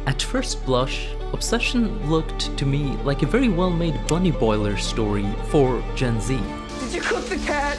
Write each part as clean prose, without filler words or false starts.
At first blush, Obsession looked to me like a very well-made bunny boiler story for Gen Z. Did you cook the cat?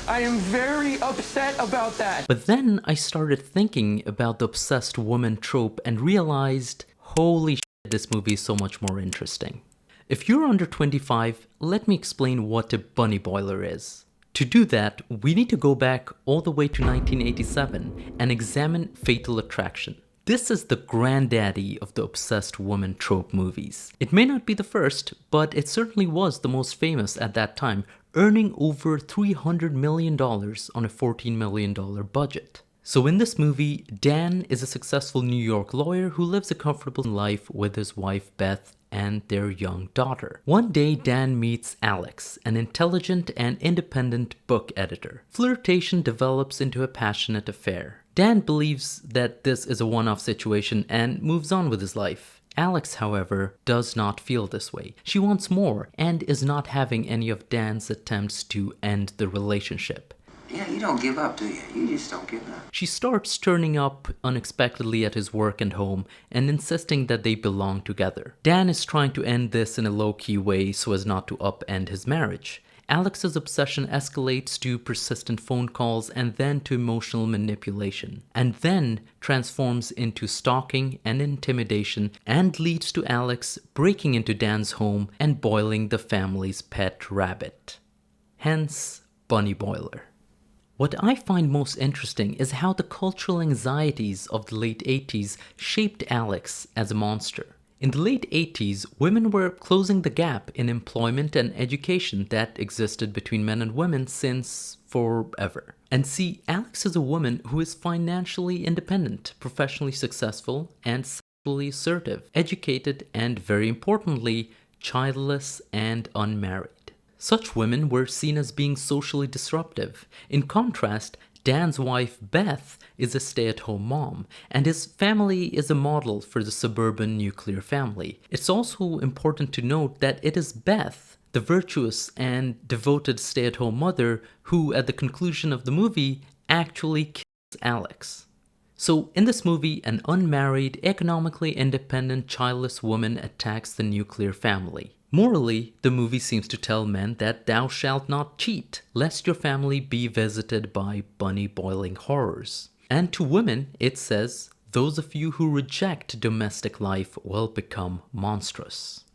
I am very upset about that. But then I started thinking about the obsessed woman trope and realized, holy shit, this movie is so much more interesting. If you're under 25, let me explain what a bunny boiler is. To do that, we need to go back all the way to 1987 and examine Fatal Attraction. This is the granddaddy of the obsessed woman trope movies. It may not be the first, but it certainly was the most famous at that time, earning over $300 million on a $14 million budget. So in this movie, Dan is a successful New York lawyer who lives a comfortable life with his wife Beth and their young daughter. One day, Dan meets Alex, an intelligent and independent book editor. Flirtation develops into a passionate affair. Dan believes that this is a one-off situation and moves on with his life. Alex, however, does not feel this way. She wants more and is not having any of Dan's attempts to end the relationship. Yeah, you don't give up, do you? You just don't give up. She starts turning up unexpectedly at his work and home and insisting that they belong together. Dan is trying to end this in a low-key way so as not to upend his marriage. Alex's obsession escalates to persistent phone calls and then to emotional manipulation, and then transforms into stalking and intimidation and leads to Alex breaking into Dan's home and boiling the family's pet rabbit. Hence, Bunny Boiler. What I find most interesting is how the cultural anxieties of the late 80s shaped Alex as a monster. In the late 80s, women were closing the gap in employment and education that existed between men and women since forever. And see, Alex is a woman who is financially independent, professionally successful, and sexually assertive, educated, and very importantly, childless and unmarried. Such women were seen as being socially disruptive. In contrast, Dan's wife, Beth, is a stay-at-home mom, and his family is a model for the suburban nuclear family. It's also important to note that it is Beth, the virtuous and devoted stay-at-home mother, who, at the conclusion of the movie, actually kills Alex. So, in this movie, an unmarried, economically independent, childless woman attacks the nuclear family. Morally, the movie seems to tell men that thou shalt not cheat, lest your family be visited by bunny boiling horrors. And to women, it says, those of you who reject domestic life will become monstrous.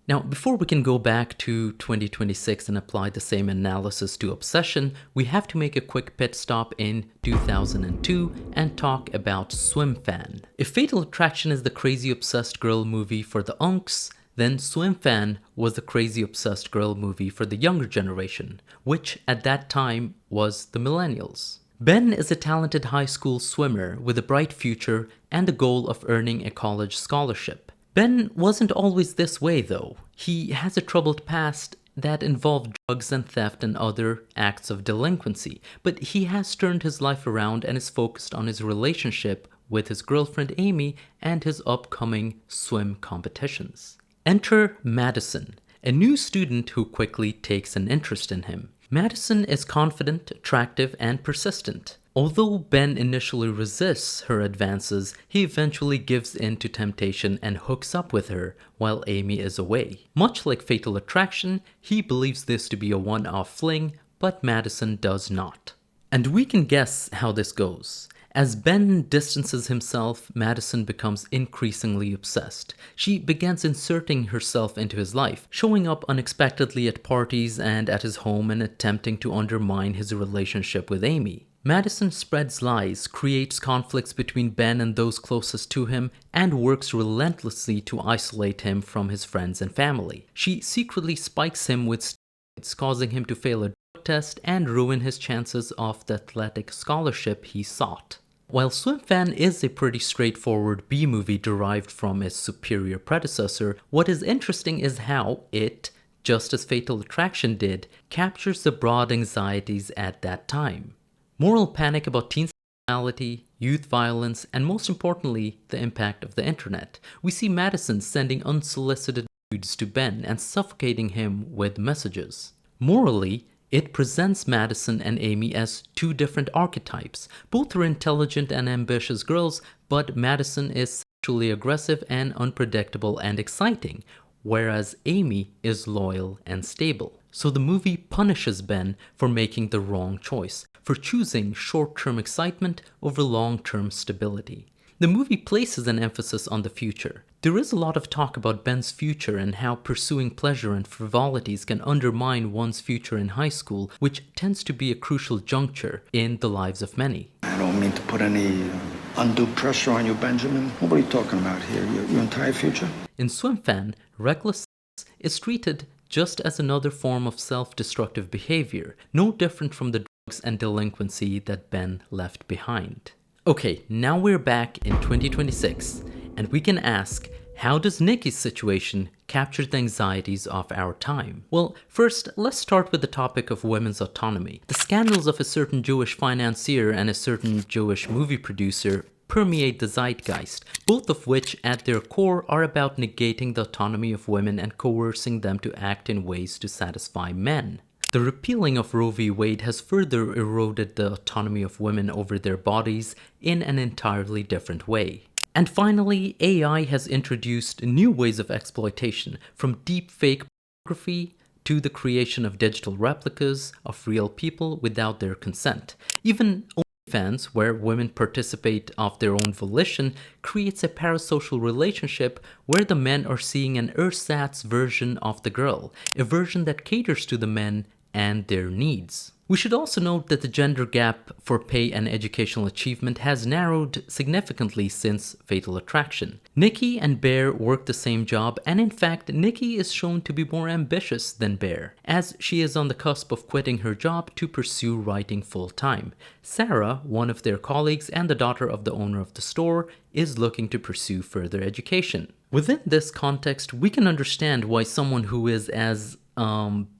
Now, before we can go back to 2026 and apply the same analysis to Obsession, we have to make a quick pit stop in 2002 and talk about Swimfan. If Fatal Attraction is the crazy obsessed girl movie for the unks, then Swimfan was the crazy obsessed girl movie for the younger generation, which at that time was the millennials. Ben is a talented high school swimmer with a bright future and the goal of earning a college scholarship. Ben wasn't always this way though. He has a troubled past that involved drugs and theft and other acts of delinquency, but he has turned his life around and is focused on his relationship with his girlfriend Amy and his upcoming swim competitions. Enter Madison, a new student who quickly takes an interest in him. Madison is confident, attractive, and persistent. Although Ben initially resists her advances, he eventually gives in to temptation and hooks up with her while Amy is away. Much like Fatal Attraction, he believes this to be a one-off fling, but Madison does not. And we can guess how this goes. As Ben distances himself, Madison becomes increasingly obsessed. She begins inserting herself into his life, showing up unexpectedly at parties and at his home and attempting to undermine his relationship with Amy. Madison spreads lies, creates conflicts between Ben and those closest to him, and works relentlessly to isolate him from his friends and family. She secretly spikes him with steroids, causing him to fail a test and ruin his chances of the athletic scholarship he sought. While Swimfan is a pretty straightforward B-movie derived from its superior predecessor, what is interesting is how it, just as Fatal Attraction did, captures the broad anxieties at that time. Moral panic about teen sexuality, youth violence, and most importantly, the impact of the internet. We see Madison sending unsolicited nudes to Ben and suffocating him with messages. Morally, it presents Madison and Amy as two different archetypes. Both are intelligent and ambitious girls, but Madison is sexually aggressive and unpredictable and exciting, whereas Amy is loyal and stable. So the movie punishes Ben for making the wrong choice, for choosing short-term excitement over long-term stability. The movie places an emphasis on the future. There is a lot of talk about Ben's future and how pursuing pleasure and frivolities can undermine one's future in high school, which tends to be a crucial juncture in the lives of many. I don't mean to put any undue pressure on you, Benjamin. What are you talking about here? Your entire future? In Swimfan, reckless sex is treated just as another form of self-destructive behavior, no different from the drugs and delinquency that Ben left behind. Okay, now we're back in 2026, and we can ask, how does Nikki's situation capture the anxieties of our time? Well, first, let's start with the topic of women's autonomy. The scandals of a certain Jewish financier and a certain Jewish movie producer permeate the zeitgeist, both of which at their core are about negating the autonomy of women and coercing them to act in ways to satisfy men. The repealing of Roe v. Wade has further eroded the autonomy of women over their bodies in an entirely different way. And finally, AI has introduced new ways of exploitation, from deep fake pornography to the creation of digital replicas of real people without their consent. Even OnlyFans, where women participate of their own volition, creates a parasocial relationship where the men are seeing an ersatz version of the girl, a version that caters to the men and their needs. We should also note that the gender gap for pay and educational achievement has narrowed significantly since Fatal Attraction. Nikki and Bear work the same job, and in fact, Nikki is shown to be more ambitious than Bear, as she is on the cusp of quitting her job to pursue writing full-time. Sarah, one of their colleagues and the daughter of the owner of the store, is looking to pursue further education. Within this context, we can understand why someone who is as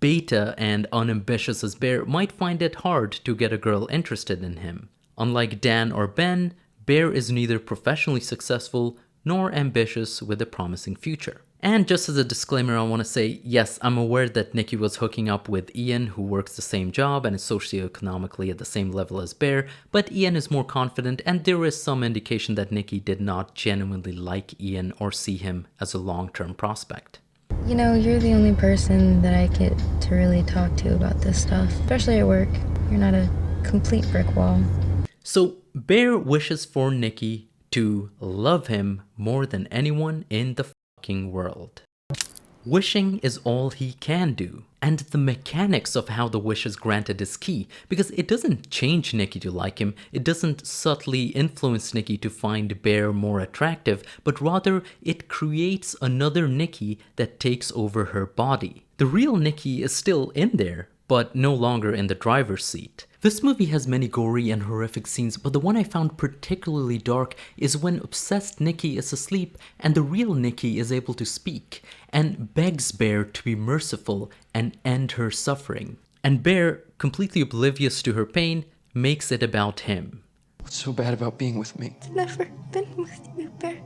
beta and unambitious as Bear might find it hard to get a girl interested in him. Unlike Dan or Ben, Bear is neither professionally successful nor ambitious with a promising future. And just as a disclaimer, I want to say, yes, I'm aware that Nikki was hooking up with Ian, who works the same job and is socioeconomically at the same level as Bear, but Ian is more confident, and there is some indication that Nikki did not genuinely like Ian or see him as a long-term prospect. You know, you're the only person that I get to really talk to about this stuff, especially at work. You're not a complete brick wall. So, Bear wishes for Nikki to love him more than anyone in the fucking world. Wishing is all he can do, and the mechanics of how the wish is granted is key, because it doesn't change Nikki to like him, it doesn't subtly influence Nikki to find Bear more attractive, but rather it creates another Nikki that takes over her body. The real Nikki is still in there, but no longer in the driver's seat. This movie has many gory and horrific scenes, but the one I found particularly dark is when obsessed Nikki is asleep and the real Nikki is able to speak and begs Bear to be merciful and end her suffering. And Bear, completely oblivious to her pain, makes it about him. What's so bad about being with me? I've never been with you, Bear.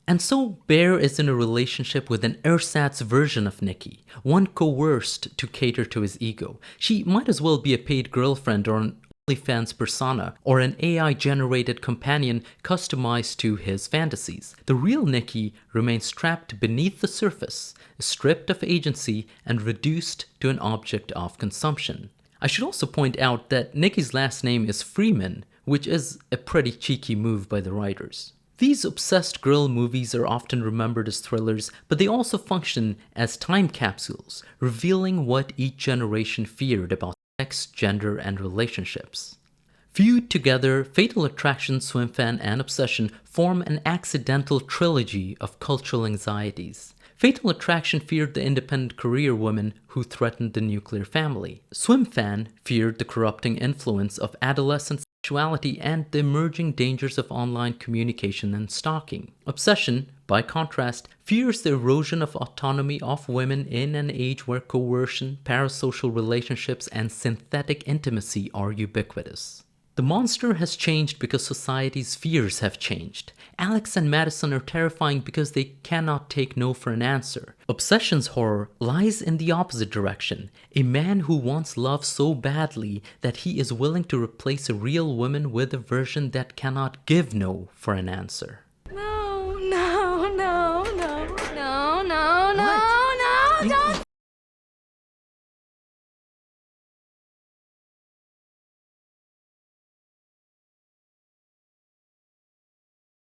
And so Bear is in a relationship with an ersatz version of Nikki, one coerced to cater to his ego. She might as well be a paid girlfriend or an OnlyFans persona, or an AI-generated companion customized to his fantasies. The real Nikki remains trapped beneath the surface, stripped of agency and reduced to an object of consumption. I should also point out that Nikki's last name is Freeman, which is a pretty cheeky move by the writers. These obsessed girl movies are often remembered as thrillers, but they also function as time capsules, revealing what each generation feared about sex, gender, and relationships. Viewed together, Fatal Attraction, Swimfan, and Obsession form an accidental trilogy of cultural anxieties. Fatal Attraction feared the independent career woman who threatened the nuclear family. Swimfan feared the corrupting influence of adolescent sexuality and the emerging dangers of online communication and stalking. Obsession, by contrast, fears the erosion of autonomy of women in an age where coercion, parasocial relationships, and synthetic intimacy are ubiquitous. The monster has changed because society's fears have changed. Alex and Madison are terrifying because they cannot take no for an answer. Obsession's horror lies in the opposite direction. A man who wants love so badly that he is willing to replace a real woman with a version that cannot give no for an answer.